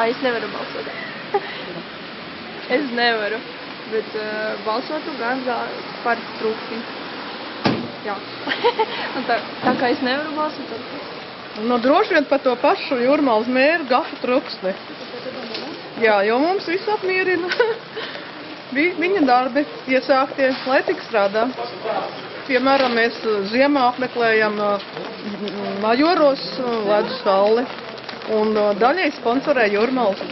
Es nevaru balsot. Es nevaru, bet balsotu gan par Truksni. Jā. Un tā kā es nevaru balsot, tad... Nu, droši vien par to pašu Jūrmalas mēru Gafu Truksni. Jā, jo mums viss apmierina. Viņa darbi iesāktie, lai tik strādā. Piemēram, mēs ziemā apmeklējam Majoros ledus halli. Un daļai sponsorē Jūrmalas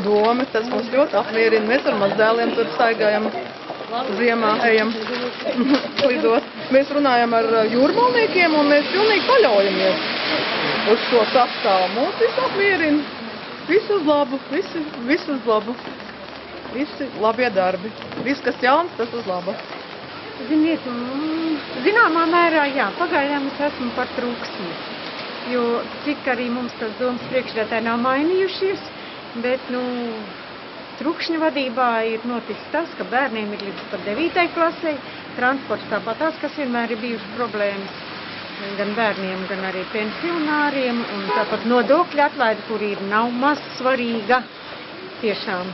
doma. Tas mums ļoti apmierina. Mēs ar mazdēliem tur staigājam. Ziemā ejam lidot. Mēs runājam ar jūrmalniekiem un mēs pilnīgi paļaujamies uz šo sastāvu. Mūs viss apmierina. Viss uz labu, viss uz labu. Visi labie darbi. Viss, kas jauns, tas uz labu. Ziniet, zināmā mērā, jā, pagaidām es esmu par Truksni. Jo cik arī mums tas domas priekšredētāji nav mainījušies, bet, Trukšņa vadībā ir noticis tas, ka bērniem ir līdz pat 9. klasei, transports tāpat tās, kas vienmēr ir bijušas problēmas, gan bērniem, gan arī pensionāriem, un tāpat nodokļu atlaide, kur ir nav maz svarīga tiešām.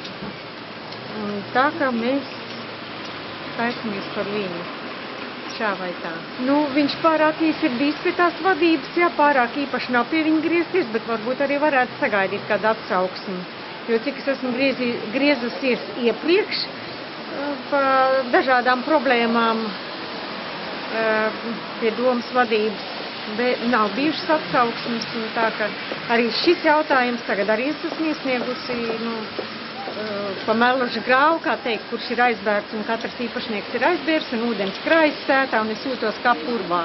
Un tā kā mēs taisamies par viņu, šā vai tā. Viņš pārāk īsi ir bijis pie tās vadības, jā, pārāk īpaši nav pie viņa griezties, bet varbūt arī varētu sagaidīt kādu atsauksmi. Jo cik es esmu griezusies iepriekš pa dažādām problēmām pie domas vadības, bet nav bijušas atsauksmes, un tā ka arī šis jautājums tagad arī es esmu iesniegusi, pa Meluža grāvu, kā teikt, kurš ir aizbērts, un katrs īpašnieks ir aizbērs, un ūdens krājas sētā, un es jūtos kā purvā.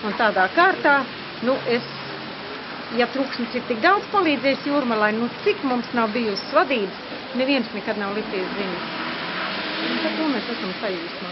Un tādā kārtā, ja Truksnis ir tik daudz palīdzējis Jūrmalai, cik mums nav bijusi vadības, neviens nekad nav licies ziņas. Un par to mēs esam sajūsmā.